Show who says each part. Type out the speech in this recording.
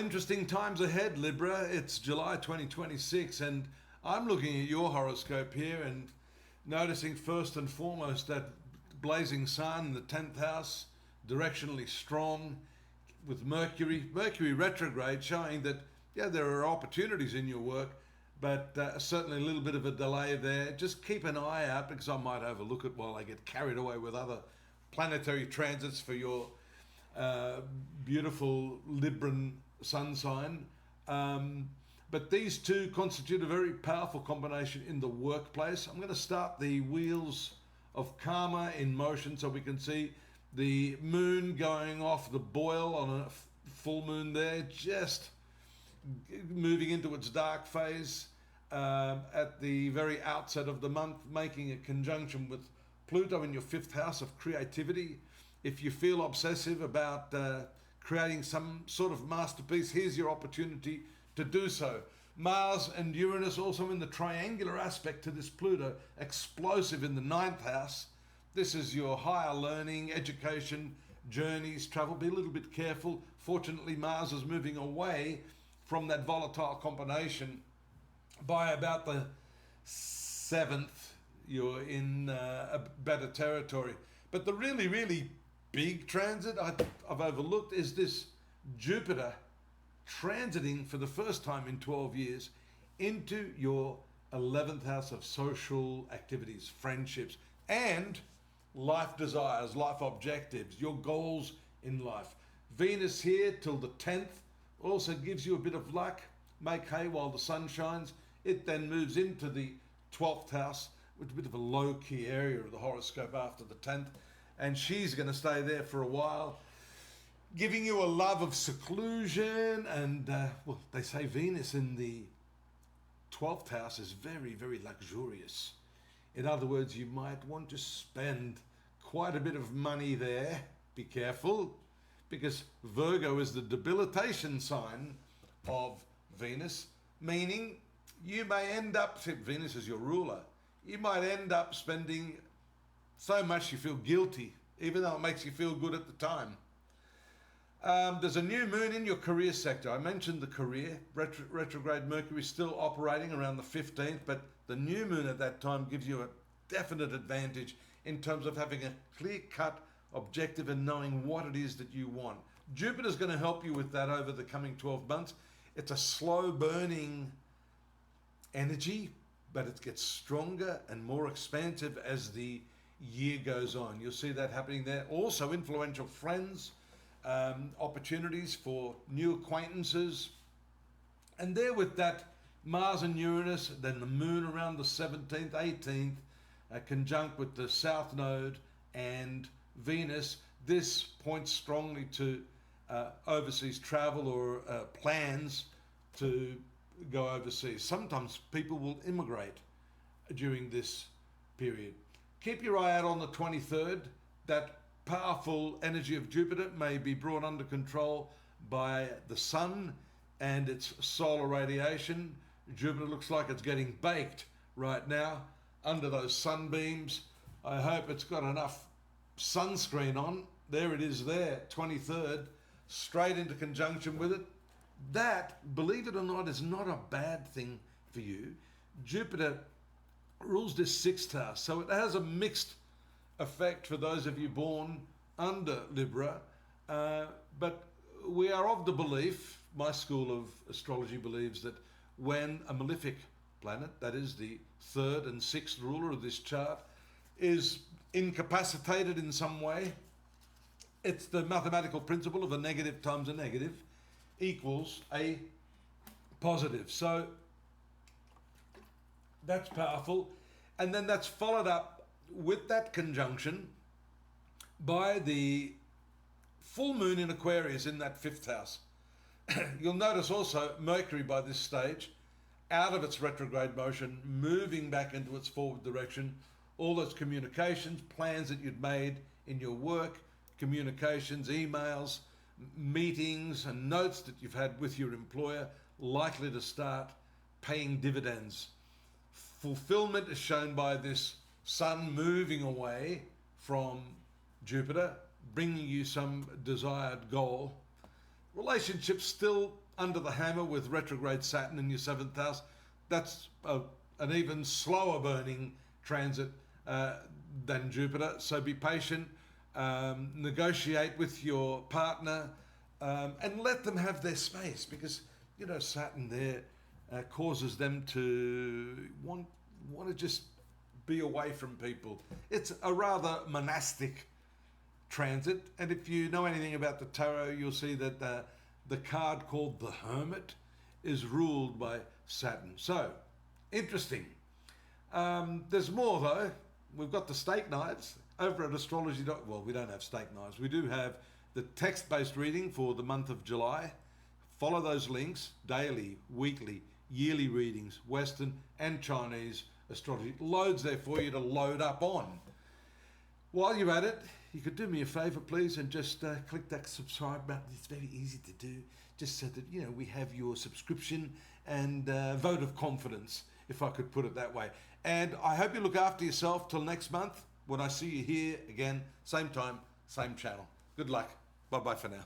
Speaker 1: interesting times ahead, Libra. It's July 2026, and I'm looking at your horoscope here and noticing first and foremost that blazing sun in the 10th house, directionally strong, with Mercury retrograde, showing that, yeah, there are opportunities in your work, but certainly a little bit of a delay there. Just keep an eye out because I might overlook it while I get carried away with other planetary transits for your beautiful Libran sun sign. But these two constitute a very powerful combination in the workplace. I'm going to start the wheels of karma in motion so we can see the moon going off the boil on a full moon there, just moving into its dark phase at the very outset of the month, making a conjunction with Pluto in your fifth house of creativity. If you feel obsessive about creating some sort of masterpiece, here's your opportunity to do so. Mars and Uranus also in the triangular aspect to this Pluto, explosive in the ninth house. This is your higher learning, education, journeys, travel. Be a little bit careful. Fortunately, Mars is moving away from that volatile combination by about the 7th. You're in a better territory. But the really big transit I've overlooked is this Jupiter transiting for the first time in 12 years into your 11th house of social activities, friendships, and life desires, life objectives, your goals in life. Venus here till the 10th also gives you a bit of luck. Make hay while the sun shines. It then moves into the 12th house, which is a bit of a low-key area of the horoscope after the 10th. And she's going to stay there for a while, giving you a love of seclusion. And, well, they say Venus in the 12th house is very luxurious. In other words, you might want to spend quite a bit of money there. Be careful, because Virgo is the debilitation sign of Venus, meaning you may end up, Venus is your ruler, you might end up spending so much you feel guilty, even though it makes you feel good at the time. There's a new moon in your career sector. I mentioned the career. Retrograde Mercury is still operating around the 15th, but the new moon at that time gives you a definite advantage in terms of having a clear-cut objective and knowing what it is that you want. Jupiter's going to help you with that over the coming 12 months. It's a slow-burning energy, but it gets stronger and more expansive as the year goes on. You'll see that happening there. Also influential friends, opportunities for new acquaintances. And there with that Mars and Uranus, then the moon around the 17th, 18th, conjunct with the South Node and Venus. This points strongly to overseas travel or plans to go overseas. Sometimes people will immigrate during this period. Keep your eye out on the 23rd. That powerful energy of Jupiter may be brought under control by the sun and its solar radiation. Jupiter looks like it's getting baked right now under those sunbeams. I hope it's got enough sunscreen on. There it is there, 23rd, straight into conjunction with it. That, believe it or not, is not a bad thing for you. Jupiter rules this sixth house, so it has a mixed effect for those of you born under Libra. But we are of the belief, my school of astrology believes, that when a malefic planet, that is the third and sixth ruler of this chart, is incapacitated in some way, it's the mathematical principle of a negative times a negative equals a positive. So that's powerful. And then that's followed up with that conjunction by the full moon in Aquarius in that fifth house. You'll notice also Mercury by this stage, out of its retrograde motion, moving back into its forward direction. All those communications, plans that you'd made in your work, communications, emails, meetings and notes that you've had with your employer, likely to start paying dividends. Fulfillment is shown by this sun moving away from Jupiter, bringing you some desired goal. Relationships still under the hammer with retrograde Saturn in your 7th house. That's an even slower burning transit than Jupiter. So be patient, negotiate with your partner, and let them have their space, because Saturn there causes them to want to just be away from people. It's a rather monastic transit, and if you know anything about the tarot, you'll see that the card called the Hermit is ruled by Saturn. So interesting. There's more though. We've got the steak knives over at astrology. Well, we don't have steak knives. We do have the text-based reading for the month of July. Follow those links: daily, weekly, yearly readings, Western and Chinese astrology. Loads there for you to load up on. While you're at it, you could do me a favor, please, and just click that subscribe button. It's very easy to do, just so that we have your subscription and vote of confidence, if I could put it that way. And I hope you look after yourself till next month, when I see you here again, same time, same channel. Good luck. Bye-bye for now.